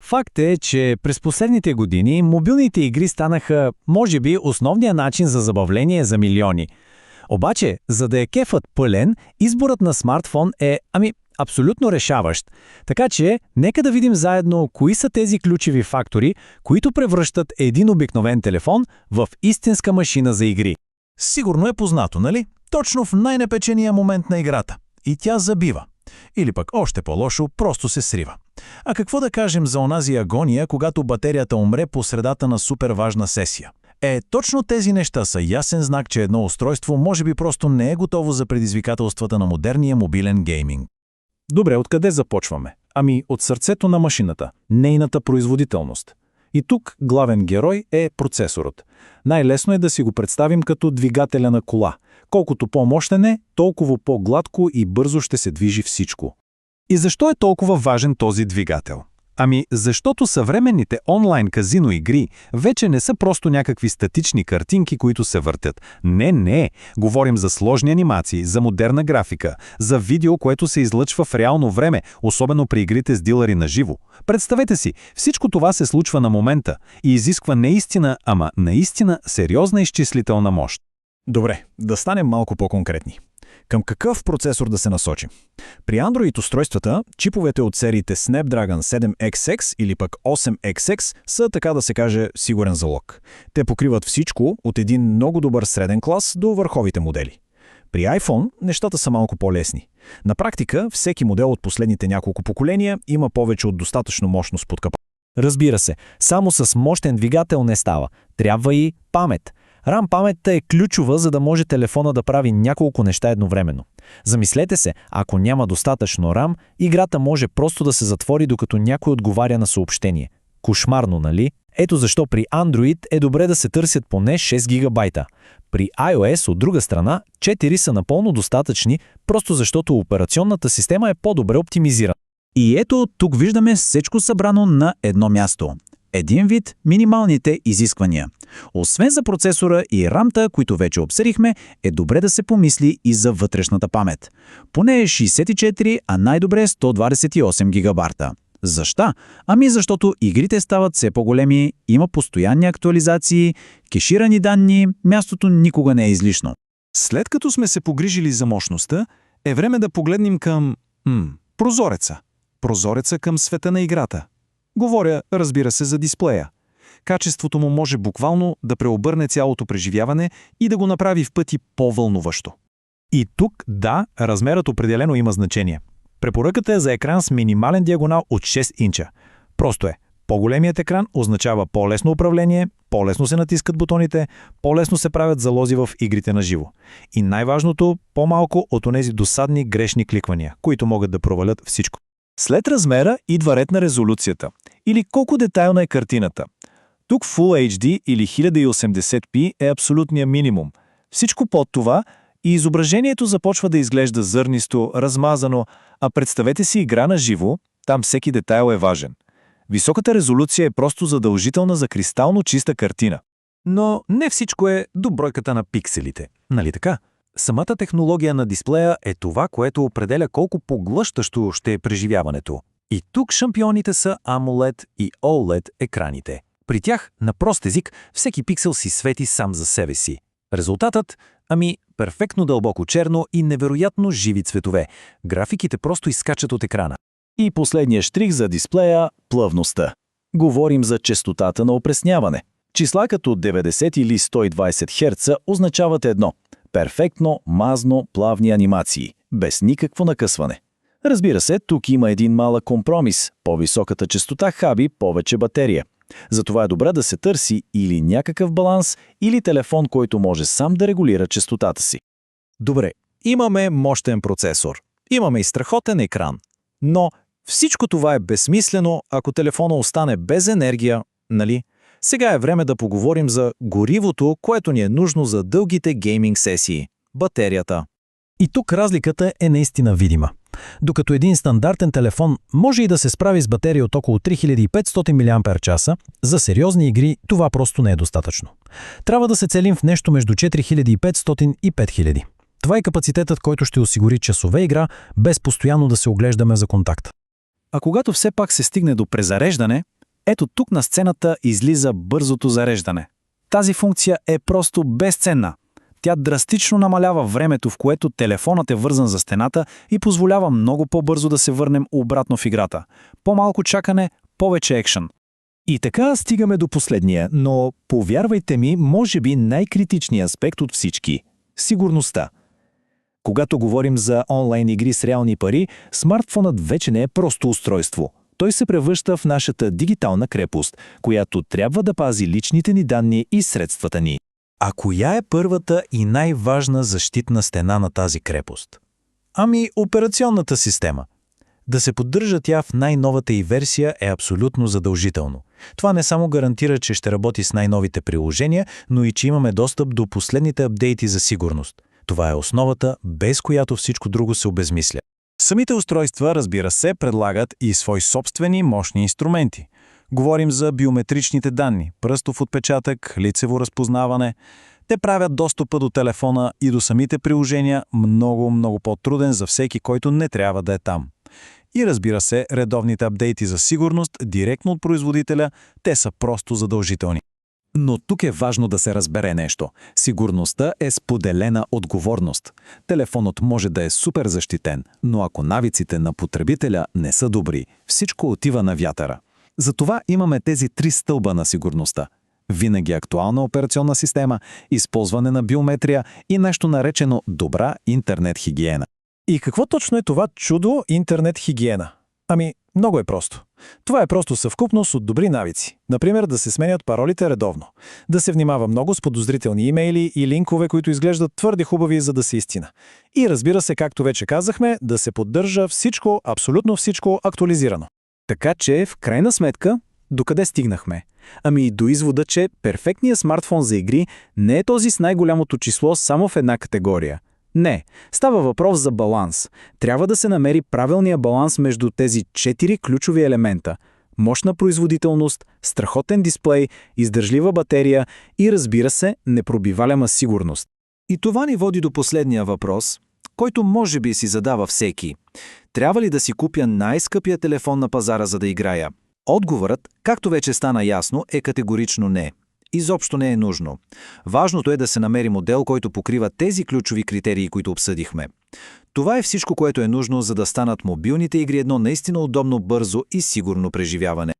Факт е, че през последните години мобилните игри станаха, може би, основния начин за забавление за милиони. Обаче, за да е кефът пълен, изборът на смартфон е, абсолютно решаващ. Така че, нека да видим заедно кои са тези ключови фактори, които превръщат един обикновен телефон в истинска машина за игри. Сигурно е познато, нали? Точно в най-напечения момент на играта. И тя забива. Или пък още по-лошо, просто се срива. А какво да кажем за онази агония, когато батерията умре по средата на супер важна сесия? Точно тези неща са ясен знак, че едно устройство може би просто не е готово за предизвикателствата на модерния мобилен гейминг. Добре, откъде започваме? От сърцето на машината, нейната производителност. И тук главен герой е процесорът. Най-лесно е да си го представим като двигателя на кола. Колкото по-мощен е, толкова по-гладко и бързо ще се движи всичко. И защо е толкова важен този двигател? Защото съвременните онлайн казино игри вече не са просто някакви статични картинки, които се въртят. Не. Говорим за сложни анимации, за модерна графика, за видео, което се излъчва в реално време, особено при игрите с дилъри на живо. Представете си, всичко това се случва на момента и изисква наистина сериозна изчислителна мощ. Добре, да станем малко по-конкретни. Към какъв процесор да се насочим? При Android устройствата, чиповете от сериите Snapdragon 7XX или пък 8XX са, така да се каже, сигурен залог. Те покриват всичко от един много добър среден клас до върховите модели. При iPhone нещата са малко по-лесни. На практика, всеки модел от последните няколко поколения има повече от достатъчно мощност под капак. Разбира се, само с мощен двигател не става. Трябва и памет. RAM паметта е ключова, за да може телефона да прави няколко неща едновременно. Замислете се, ако няма достатъчно RAM, играта може просто да се затвори, докато някой отговаря на съобщение. Кошмарно, нали? Ето защо при Android е добре да се търсят поне 6 гигабайта. При iOS, от друга страна, 4 са напълно достатъчни, просто защото операционната система е по-добре оптимизирана. И ето тук виждаме всичко събрано на едно място. Един вид минималните изисквания. Освен за процесора и рамта, които вече обсъдихме, е добре да се помисли и за вътрешната памет. Поне 64, а най-добре 128 гигабайта. Защо? Защото игрите стават все по-големи, има постоянни актуализации, кеширани данни, мястото никога не е излишно. След като сме се погрижили за мощността, е време да погледнем към прозореца. Прозореца към света на играта. Говоря, разбира се, за дисплея. Качеството му може буквално да преобърне цялото преживяване и да го направи в пъти по-вълнуващо. И тук, да, размерът определено има значение. Препоръката е за екран с минимален диагонал от 6 инча. Просто е. По-големият екран означава по-лесно управление, по-лесно се натискат бутоните, по-лесно се правят залози в игрите на живо. И най-важното, по-малко от онези досадни грешни кликвания, които могат да провалят всичко. След размера идва ред на резолюцията, или колко детайлна е картината. Тук Full HD или 1080p е абсолютният минимум. Всичко под това и изображението започва да изглежда зърнисто, размазано, а представете си игра на живо, там всеки детайл е важен. Високата резолюция е просто задължителна за кристално чиста картина. Но не всичко е до бройката на пикселите, нали така? Самата технология на дисплея е това, което определя колко поглъщащо ще е преживяването. И тук шампионите са AMOLED и OLED екраните. При тях, на прост език, всеки пиксел си свети сам за себе си. Резултатът? Перфектно дълбоко черно и невероятно живи цветове. Графиките просто изскачат от екрана. И последният штрих за дисплея – плъвността. Говорим за честотата на опресняване. Числа като 90 или 120 Hz означават едно – перфектно, мазно, плавни анимации, без никакво накъсване. Разбира се, тук има един малък компромис – по-високата честота хаби повече батерия. Затова е добре да се търси или някакъв баланс, или телефон, който може сам да регулира честотата си. Добре, имаме мощен процесор, имаме и страхотен екран, но всичко това е безсмислено, ако телефона остане без енергия, нали? Сега е време да поговорим за горивото, което ни е нужно за дългите гейминг сесии – батерията. И тук разликата е наистина видима. Докато един стандартен телефон може и да се справи с батерия от около 3500 мАч, за сериозни игри това просто не е достатъчно. Трябва да се целим в нещо между 4500 и 5000. Това е капацитетът, който ще осигури часове игра, без постоянно да се оглеждаме за контакт. А когато все пак се стигне до презареждане, Ето тук на сцената излиза бързото зареждане. Тази функция е просто безценна. Тя драстично намалява времето, в което телефонът е вързан за стената и позволява много по-бързо да се върнем обратно в играта. По-малко чакане, повече екшън. И така стигаме до последния, но повярвайте ми, може би най-критичният аспект от всички – сигурността. Когато говорим за онлайн игри с реални пари, смартфонът вече не е просто устройство. Той се превръща в нашата дигитална крепост, която трябва да пази личните ни данни и средствата ни. А коя е първата и най-важна защитна стена на тази крепост? Ами, операционната система. Да се поддържа тя в най-новата й версия е абсолютно задължително. Това не само гарантира, че ще работи с най-новите приложения, но и че имаме достъп до последните апдейти за сигурност. Това е основата, без която всичко друго се обезмисля. Самите устройства, разбира се, предлагат и свои собствени мощни инструменти. Говорим за биометричните данни, пръстов отпечатък, лицево разпознаване. Те правят достъпа до телефона и до самите приложения много по-труден за всеки, който не трябва да е там. И разбира се, редовните апдейти за сигурност директно от производителя, те са просто задължителни. Но тук е важно да се разбере нещо. Сигурността е споделена отговорност. Телефонът може да е супер защитен, но ако навиците на потребителя не са добри, всичко отива на вятъра. Затова имаме тези 3 стълба на сигурността. Винаги актуална операционна система, използване на биометрия и нещо наречено добра интернет хигиена. И какво точно е това чудо интернет хигиена? Ами, много е просто. Това е просто съвкупност от добри навици. Например, да се сменят паролите редовно. Да се внимава много с подозрителни имейли и линкове, които изглеждат твърде хубави, за да са истина. И разбира се, както вече казахме, да се поддържа всичко, абсолютно всичко актуализирано. Така че, в крайна сметка, докъде стигнахме? Ами до извода, че перфектният смартфон за игри не е този с най-голямото число само в една категория. Не, става въпрос за баланс. Трябва да се намери правилния баланс между тези 4 ключови елемента – мощна производителност, страхотен дисплей, издържлива батерия и, разбира се, непробиваема сигурност. И това ни води до последния въпрос, който може би си задава всеки. Трябва ли да си купя най-скъпия телефон на пазара, за да играя? Отговорът, както вече стана ясно, е категорично не. Изобщо не е нужно. Важното е да се намери модел, който покрива тези ключови критерии, които обсъдихме. Това е всичко, което е нужно, за да станат мобилните игри едно наистина удобно, бързо и сигурно преживяване.